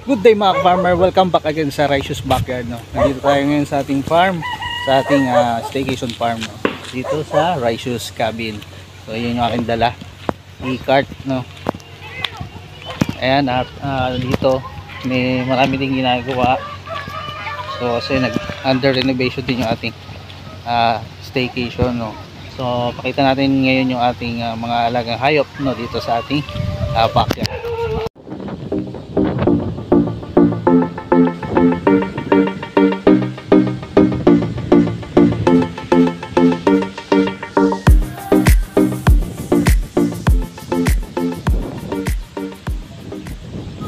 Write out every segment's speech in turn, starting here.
Good day mga farmer, welcome back again sa Righteous Backyard, no? Nandito tayo ngayon sa ating farm, sa ating staycation farm, no? Dito sa Righteous Cabin. So yun yung aking dala, e-cart, no? Ayan, at dito may marami ding ginagawa. So kasi under renovation din yung ating staycation, no? So pakita natin ngayon yung ating mga alagang hayop, no, dito sa ating backyard.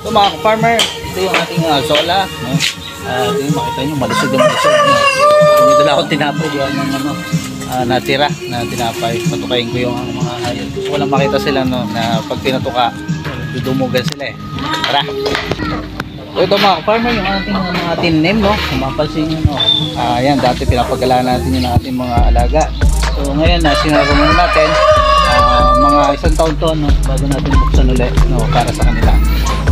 So mga farmer, ito yung ating zola, no? Ito yung makita nyo, malusog yung malusog, no? May dala akong tinapay diyan ng natira na tinapay. Patukayin ko yung mga hayop. So walang makita sila, no, na pag pinatuka dudumugan sila eh. Tara! So ito mga farmer, yung ating mga tinim, no? Kung mapansin nyo, no? Ayan, dati pinapagalaan natin yung ating mga alaga. So ngayon, sinaro muna natin mga isang taon to, no, bago natin buksan ulit, no, para sa kanila.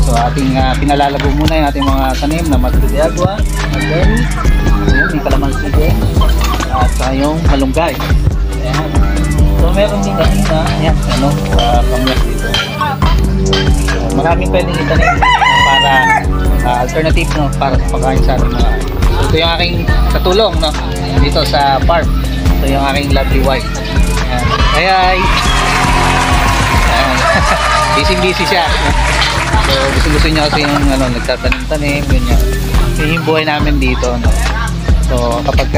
So ating pinalalabo muna yung ating mga tanim na madriagua, magani, yung kalamansi din, at yung malunggay. Ayan. So meron din kanina, ayan, ano, kamyas dito. So maraming pwedeng itanim para alternative, no, para sa pagkain sa ating mga. So ito yung aking katulong, no, dito sa farm. Ito yung aking lovely wife. Ayan. Ay! Busy siya. So gusto niya kasi yung nagtatanim-tanim, ganyan. Yung buhay namin dito, no. So kapag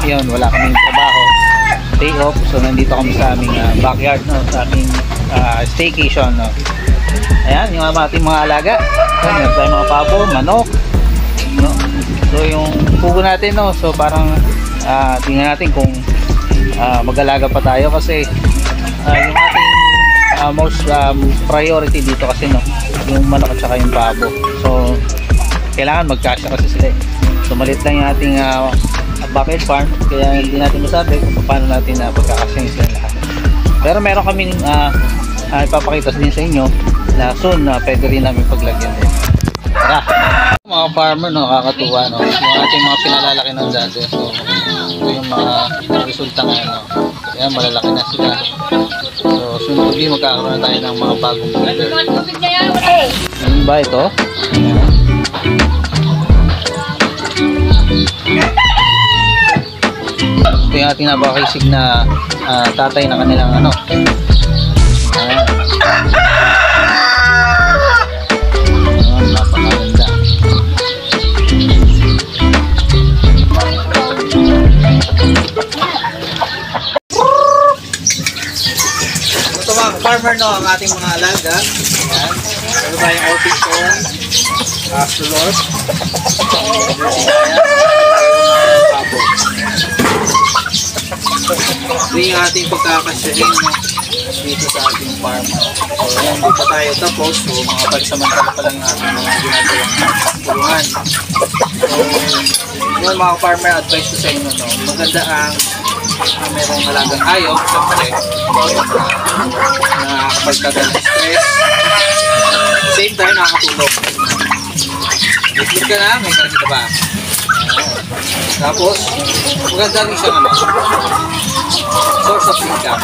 yun, wala kaming trabaho, day off, so nandito kami sa aming backyard, no, sa aming staycation, no. Ayan, yung ating mga alaga. Meron tayong mga pabo, manok, no. So yung pugo natin, no, so parang tingnan natin kung mag-alaga pa tayo kasi yung ating most priority dito kasi, no, yung manok at saka yung pabo. So kailangan magkasya kasi sila eh. So maliit lang yung ating backyard farm, kaya hindi natin masabi kung paano natin pagkakasyahin sila lahat. Pero meron kaming ipapakita din sa inyo na soon pwede rin namin paglagyan din. Tara! Mga farmer, no, kakatuwa, no, yung ating mga pinalalaki ng dati. So ito yung mga resulta ngayon, no. Ayan, malalaki na sila. So soon to be magkakaroon na tayo ng mga bagong breeder. Ano ba ito? Ito yung ating napakisig na tatay na kanilang ano. Ayan. Ayan, napakaganda. Ito mga farmer, no, ang ating mga alaga. Ayan. Meron tayong outing ko. Sulot. Ito yung ating pagkakasyahin, no, dito sa ating farm. So ayan, hindi pa tayo tapos. So mga pansamantala pa lang natin mga ginagawang tulungan. So yun mga farmer, advice ko sa inyo, no, maganda ang merong alagang hayop, siyempre na kapag tagal stress, same time nakakatulog. Itlog ka na, may karita ba? Tapos maganda rin siya naman source of income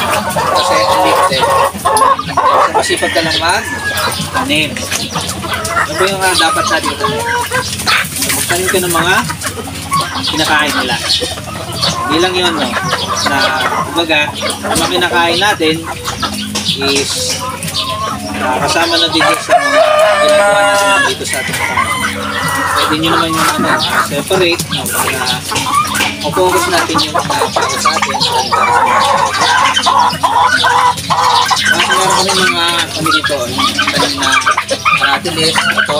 kasi unlimited. Masipag ka lang mag-tanim. Ano ba yung dapat natin itanim? Magtanim ka ng mga kinakain nila. Hindi lang yun, no, na kumbaga ang mga kinakain natin is kasama na dito sa mga ginagawa natin dito sa ating farm. Pwede nyo naman yung separate, no, para focus natin yung para sa atin. Kasi meron kami mga kami dito, yung tanim na aratilis, ito,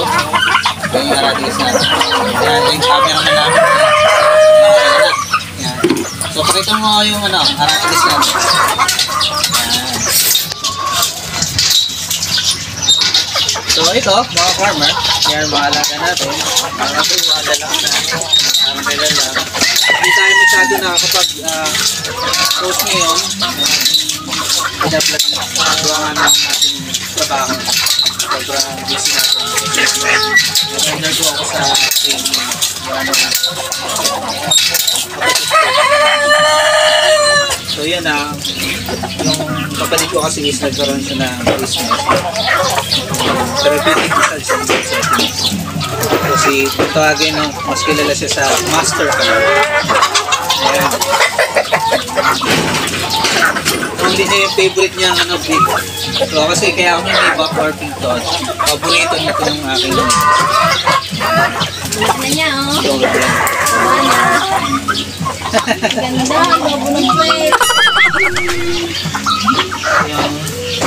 yung aratilis na. Kaya yung camera na namin, yan. So pakita mo yung aratilis na. So ito, mga farmer, yan mga alaga natin. Mga tuwa, lalaki na, kailan lang. Hindi tayo masyado na kapag post ngayon, pinablog na gawa nga ng ating trabaho. sobrang busy natin. Nag-undergo ako sa training. So yan na, yung kapatid ko kasi is nagkaroon siya ng Christmas. Therapeutic massage settings. Kasi tawagin no, mas kilala siya sa master ka. Ayan. Hindi niya yung favorite niya ano, big. So kasi kaya ako may back Orpington. Paborito nito ng aking Ano niya, oh. so, Ganda, lobo ng plate.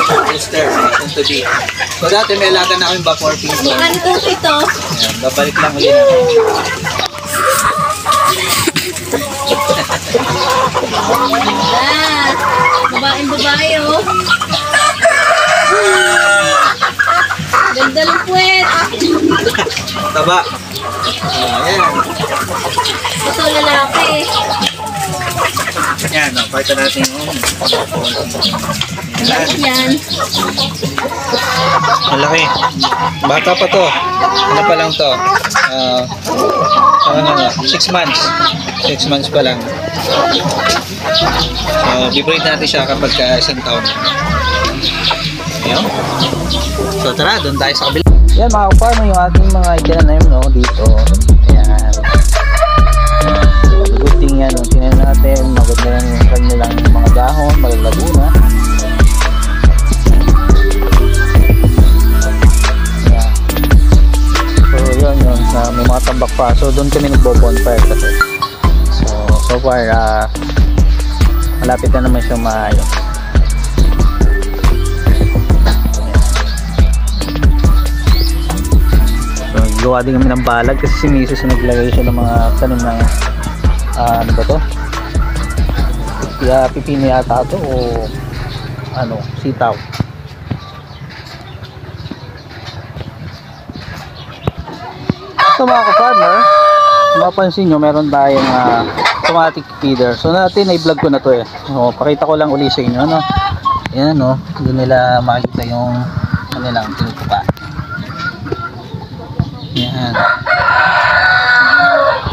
yung booster, yung to be. So dati may alaga na ako yung back Orpington. Ano ito? Ayan, babalik lang ulit natin. Ganda. Babaeng-babae, oh. Ganda ng puwet. Taba. Ayan. Ito, lalaki. Ayan, no, pakita natin yung Bakit yan? malaki. Bata pa to. Ano pa lang to? 6 months. 6 months pa lang. So, bibreed natin siya kapag isang taon. Ayan. So, tara, doon tayo sa kabila. Yan, mga farmer, yung ating mga itinanim, no, dito. Ayan. Good thing yan, no. Tinanim natin, maganda lang yung kanilang mga dahon, malalago na. Ayan. So, yun, may mga tambak pa. So, doon kami nagbo-bonfire kasi. So far, malapit na naman siyang maayos. So, gawa din kami ng balag kasi si Mrs. naglagay siya ng mga tanim ng ano ba to? Pipino yata ito o ano, sitaw. So mga ka-farmer, mapansin nyo meron tayong automatic feeder. So natin i-vlog ko na to eh. So pakita ko lang uli sa inyo no. Ayan no, doon nila makikita yung kanilang tinutupa. Ayan.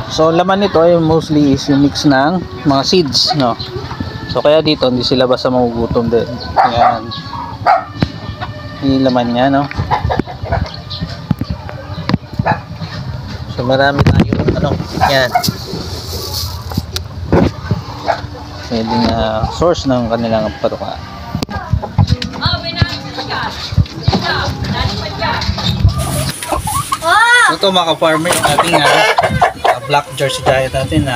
So laman nito ay mostly is yung mix ng mga seeds no. So kaya dito hindi sila basta magugutom din. Ayan. Yung laman niya no. So marami tayong ano, yan. Pwedeng source ng kanilang patuka. Ito mga ka-farmer, yung ating black Jersey Giant natin na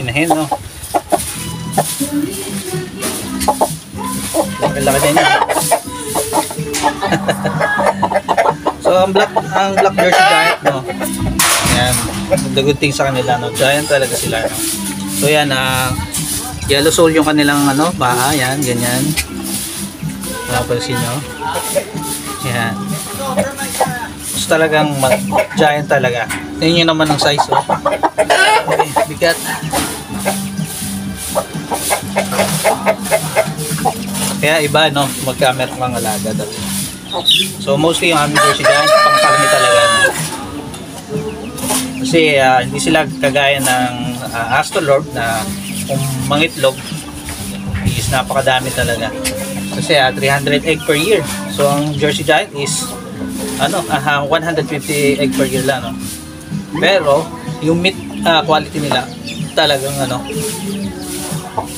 inahin, no? Laki-laki din yan. So ang black Jersey Giant, no? Yan, the good thing sa kanila, no? Giant talaga sila, no? So yan, yellow soul yung kanilang ano, baha, yan, ganyan. Napansin nyo? Yan. So talagang giant talaga. Tingnan nyo naman ang size, oh. Okay, bigat. Kaya iba, no? Magka-meron kang alaga dati. So mostly yung aming Jersey Giant, pang-karne talaga, no? Kasi hindi sila kagaya ng Astrolorp na kung mangitlog is napakadami talaga. Kasi 300 egg per year. So ang Jersey Giant is ano, 150 egg per year lang, no? Pero yung meat quality nila talagang ano,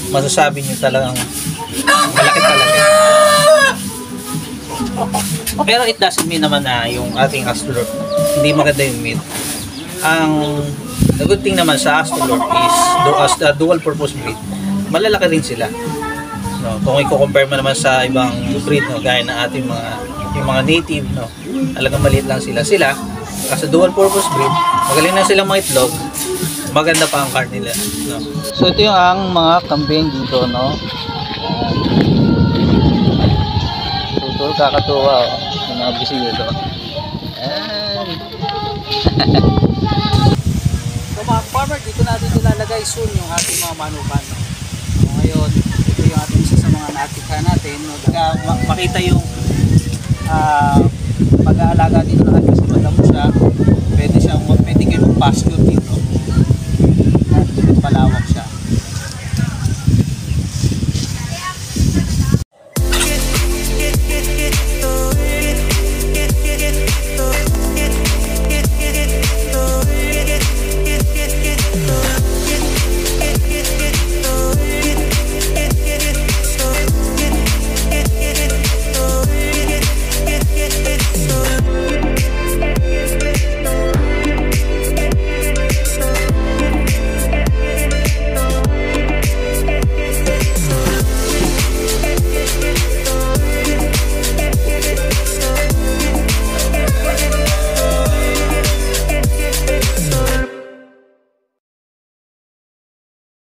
masasabi niyo talagang malaki talaga. Pero it doesn't mean naman na yung ating Astrolorp hindi maganda yung meat. Ang the good thing naman sa Astrolorp is dual purpose breed. Malalaki rin sila. No, kung i-compare mo naman sa ibang breed, no, gaya ng ating yung mga native, no, talagang maliit lang sila. Kasi dual purpose breed, magaling na silang mga itlog, maganda pa ang karne nila, no. So ito yung ang mga kambing dito, no. Tutul, kakatuwa, oh. Yung mga bisig dito. So mga farmer, dito natin nilalagay soon yung ating mga manukan, no. So ngayon, ito yung ating isa sa mga natikha natin, no. Makita yung alaga dito lahat kasi madamo siya. Pwede kayo mag-pasture dito